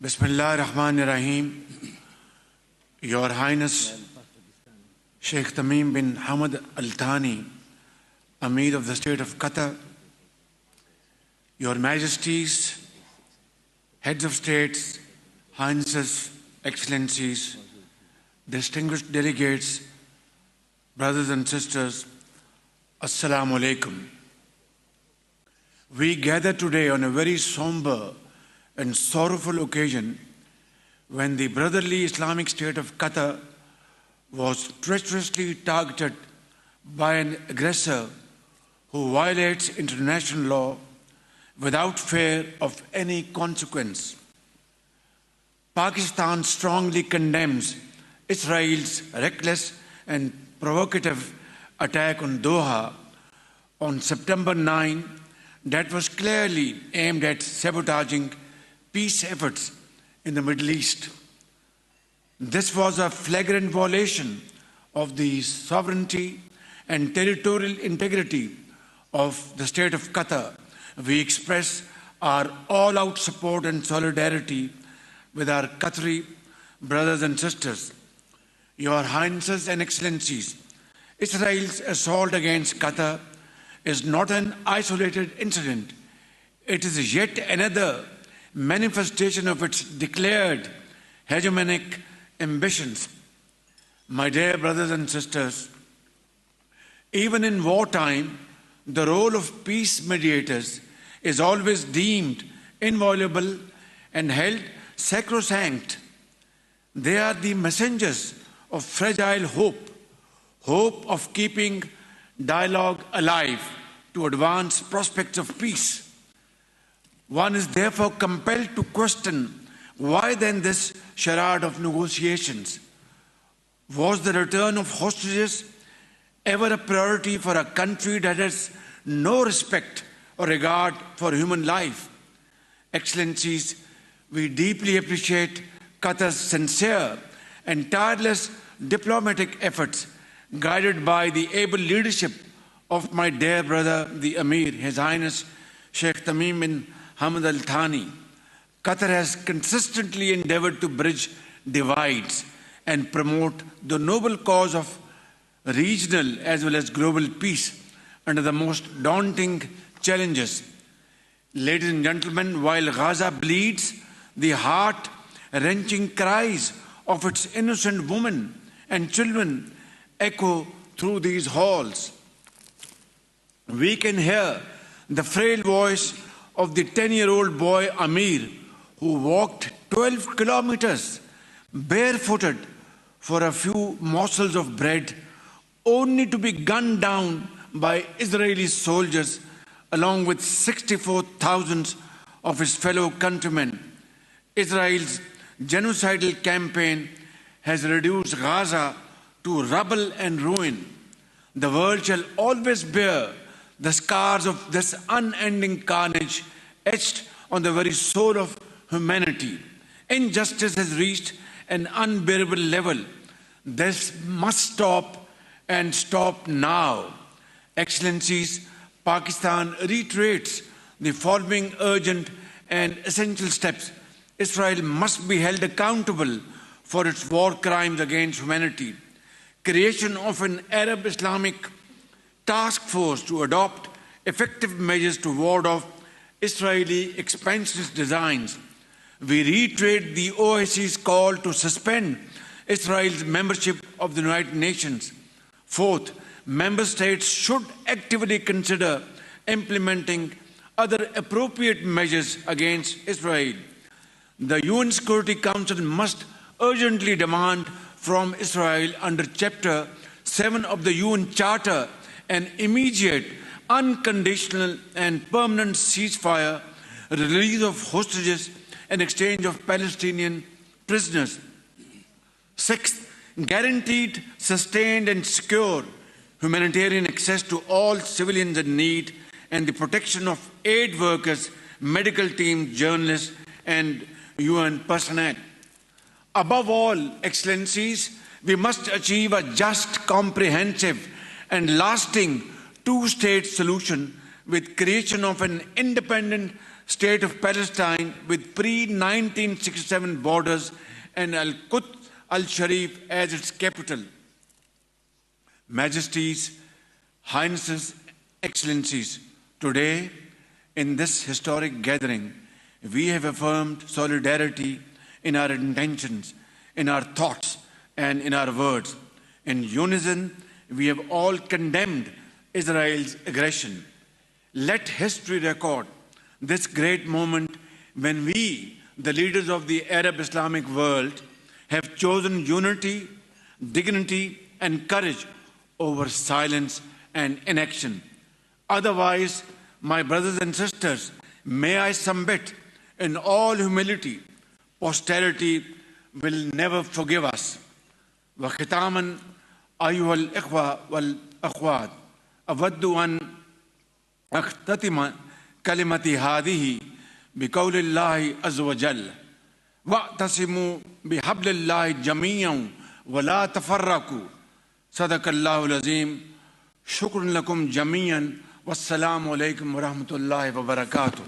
Bismillah ar-Rahman ar-Rahim. Your Highness Sheikh Tamim bin Hamad Al Thani, Amir of the State of Qatar, Your Majesties, Heads of States, Highnesses, Excellencies, distinguished delegates, brothers and sisters, Assalamu alaikum. We gather today on a very somber and sorrowful occasion when the brotherly Islamic State of Qatar was treacherously targeted by an aggressor who violates international law without fear of any consequence. Pakistan strongly condemns Israel's reckless and provocative attack on Doha on September 9 that was clearly aimed at sabotaging peace efforts in the Middle East. This was a flagrant violation of the sovereignty and territorial integrity of the State of Qatar. We express our all-out support and solidarity with our Qatari brothers and sisters. Your Highnesses and Excellencies, Israel's assault against Qatar is not an isolated incident. It is yet another manifestation of its declared hegemonic ambitions. My dear brothers and sisters, even in wartime, the role of peace mediators is always deemed inviolable and held sacrosanct. They are the messengers of fragile hope of keeping dialogue alive to advance prospects of peace. One is therefore compelled to question, why then this charade of negotiations? Was the return of hostages ever a priority for a country that has no respect or regard for human life? Excellencies, we deeply appreciate Qatar's sincere and tireless diplomatic efforts, guided by the able leadership of my dear brother, the Amir, His Highness Sheikh Tamim bin Hamad Al Thani. Qatar has consistently endeavored to bridge divides and promote the noble cause of regional as well as global peace under the most daunting challenges. Ladies and gentlemen, while Gaza bleeds, the heart-wrenching cries of its innocent women and children echo through these halls. We can hear the frail voice of the 10-year-old boy Amir, who walked 12 kilometers barefooted for a few morsels of bread, only to be gunned down by Israeli soldiers along with 64,000 of his fellow countrymen. Israel's genocidal campaign has reduced Gaza to rubble and ruin. The world shall always bear the scars of this unending carnage etched on the very soul of humanity. Injustice has reached an unbearable level. This must stop and stop now. Excellencies, Pakistan reiterates the following urgent and essential steps. Israel must be held accountable for its war crimes against humanity. Creation of an Arab Islamic task force to adopt effective measures to ward off Israeli expansionist designs. We reiterate the OIC's call to suspend Israel's membership of the United Nations. Fourth, member states should actively consider implementing other appropriate measures against Israel. The UN Security Council must urgently demand from Israel under Chapter 7 of the UN Charter an immediate, unconditional and permanent ceasefire, release of hostages and exchange of Palestinian prisoners. Sixth, guaranteed, sustained and secure humanitarian access to all civilians in need and the protection of aid workers, medical teams, journalists and UN personnel. Above all, Excellencies, we must achieve a just, comprehensive and lasting two-state solution with creation of an independent state of Palestine with pre-1967 borders and Al-Quds al-Sharif as its capital. Majesties, Highnesses, Excellencies, today in this historic gathering, we have affirmed solidarity in our intentions, in our thoughts, and in our words. In unison, we have all condemned Israel's aggression. Let history record this great moment when we, the leaders of the Arab Islamic world, have chosen unity, dignity, and courage over silence and inaction. Otherwise, my brothers and sisters, may I submit in all humility, posterity will never forgive us. وختاما أيها الإخوة والأخوات أود أن أختتم كلمتي هذه بقول الله عز وجل واعتصموا بحبل الله جميعا ولا تفرقوا صدق الله العظيم. شكرا لكم جميعا والسلام عليكم ورحمة الله وبركاته.